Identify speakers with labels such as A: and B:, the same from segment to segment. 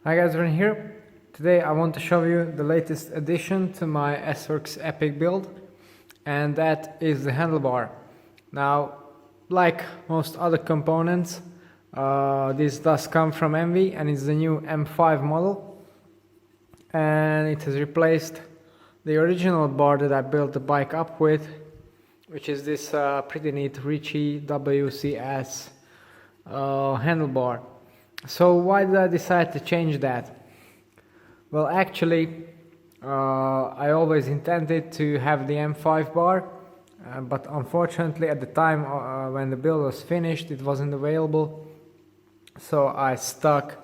A: Hi guys, we're here. Today I want to show you the latest addition to my S-Works Epic build, and that is the handlebar. Now, like most other components, this does come from Enve and it's the new M5 model, and it has replaced the original bar that I built the bike up with, which is this pretty neat Ritchie WCS handlebar. So why did I decide to change that? Well, actually, I always intended to have the M5 bar, but unfortunately at the time when the build was finished it wasn't available, so I stuck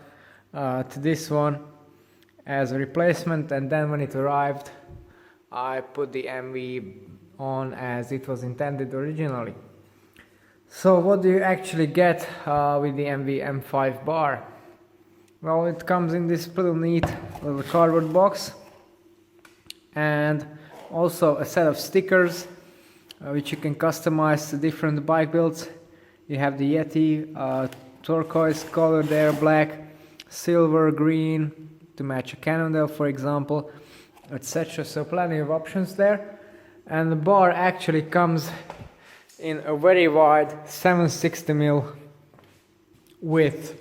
A: to this one as a replacement, and then when it arrived I put the Enve on as it was intended originally. So what do you actually get with the Enve M5 bar? Well, it comes in this pretty neat little cardboard box, and also a set of stickers which you can customize to different bike builds. You have the Yeti turquoise color there, black, silver, green to match a Cannondale for example, etc. So plenty of options there. And the bar actually comes in a very wide 760mm width,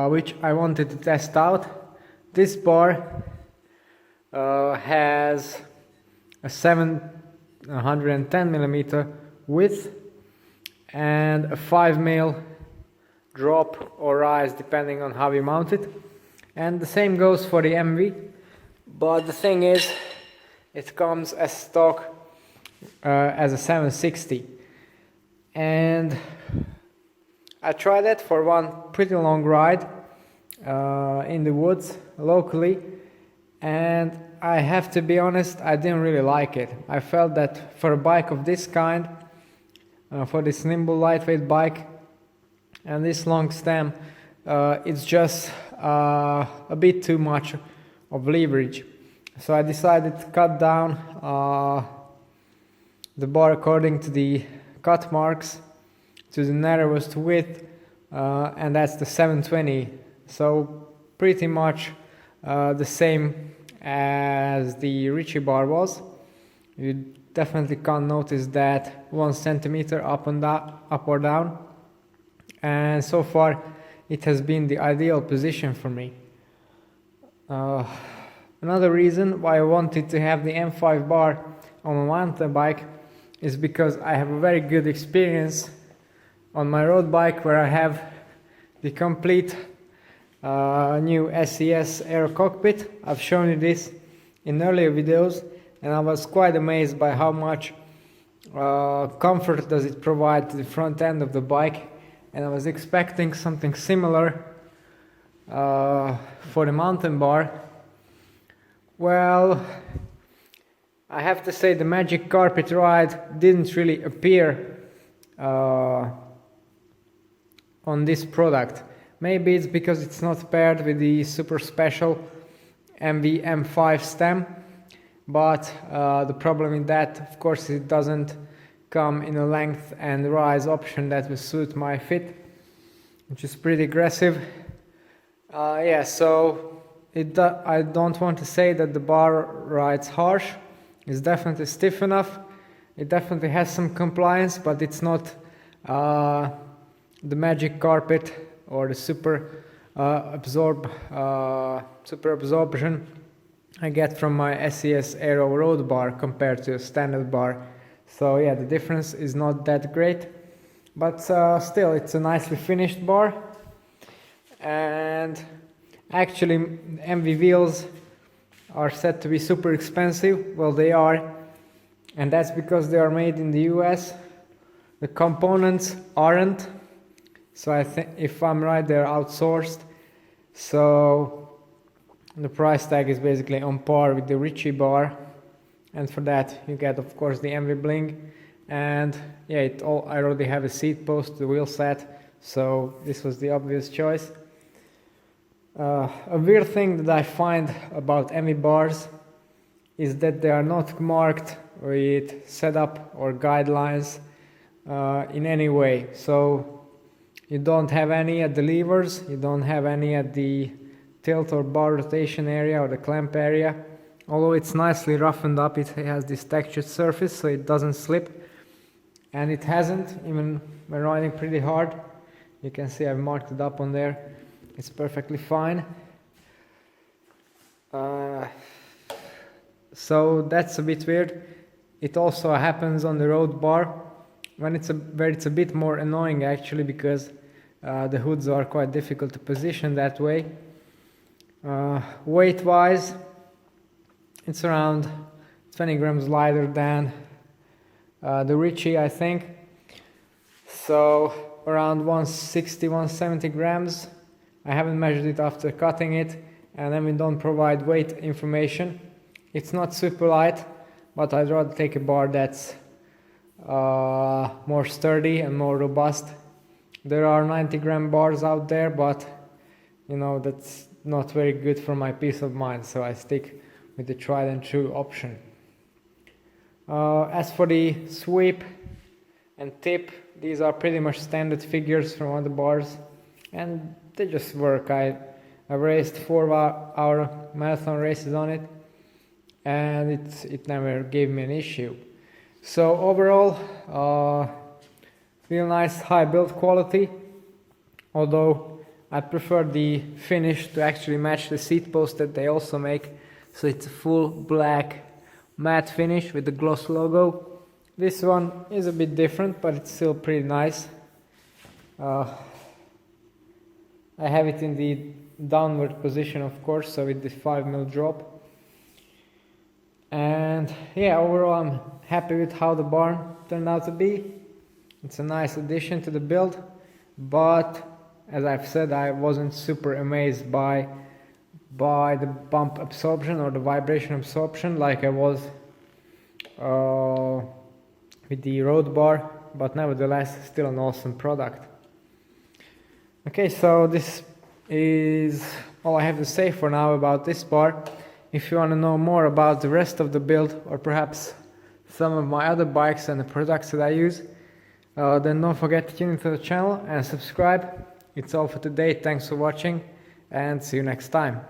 A: which I wanted to test out. This bar has a 710mm width and a 5mm drop or rise depending on how you mount it, and the same goes for the Enve, but the thing is it comes as stock as a 760. And I tried it for one pretty long ride in the woods locally, and I have to be honest, I didn't really like it. I felt that for a bike of this kind, for this nimble lightweight bike and this long stem, it's just a bit too much of leverage. So I decided to cut down the bar according to the cut marks to the narrowest width, and that's the 720. So pretty much the same as the Ritchie bar was. You definitely can't notice that 1 centimeter up or down, and so far it has been the ideal position for me. Another reason why I wanted to have the M5 bar on a mountain bike is because I have a very good experience on my road bike where I have the complete new SES Aero cockpit. I've shown you this in earlier videos, and I was quite amazed by how much comfort does it provide to the front end of the bike, and I was expecting something similar for the mountain bar. Well, I have to say the magic carpet ride didn't really appear on this product. Maybe it's because it's not paired with the super special Enve M5 stem, but the problem with that, of course, it doesn't come in a length and rise option that will suit my fit, which is pretty aggressive. So I don't want to say that the bar rides harsh. It's definitely stiff enough. It definitely has some compliance, but it's not the magic carpet or the super absorption I get from my SES Aero road bar compared to a standard bar. So yeah, the difference is not that great, but still it's a nicely finished bar. And actually Enve wheels are said to be super expensive. Well, they are, and that's because they are made in the US. The components aren't, so I think, if I'm right, they're outsourced. So the price tag is basically on par with the Ritchie bar, and for that you get, of course, the Enve bling, and yeah, I already have a seat post, the wheel set, so this was the obvious choice. A weird thing that I find about Enve bars is that they are not marked with setup or guidelines in any way. So you don't have any at the levers, you don't have any at the tilt or bar rotation area or the clamp area. Although it's nicely roughened up, it has this textured surface so it doesn't slip, and it hasn't even when riding pretty hard. You can see I've marked it up on there. It's perfectly fine. So that's a bit weird. It also happens on the road bar where it's a bit more annoying actually, because the hoods are quite difficult to position that way. Weight wise, it's around 20 grams lighter than the Ritchie, I think. So around 160, 170 grams. I haven't measured it after cutting it, and then we don't provide weight information. It's not super light, but I'd rather take a bar that's more sturdy and more robust. There are 90 gram bars out there, but you know, that's not very good for my peace of mind, so I stick with the tried and true option. As for the sweep and tip, these are pretty much standard figures from other bars, and they just work. I've raced 4-hour marathon races on it, and it never gave me an issue. So overall, real nice high build quality, although I prefer the finish to actually match the seat post that they also make. So it's a full black matte finish with the gloss logo. This one is a bit different, but it's still pretty nice. I have it in the downward position, of course, so with the 5mm drop. And yeah, overall I'm happy with how the bar turned out to be. It's a nice addition to the build, but as I've said, I wasn't super amazed by the bump absorption or the vibration absorption like I was with the road bar, but nevertheless still an awesome product. Okay, so this is all I have to say for now about this bar. If you want to know more about the rest of the build, or perhaps some of my other bikes and the products that I use, then don't forget to tune into the channel and subscribe. It's all for today. Thanks for watching, and see you next time.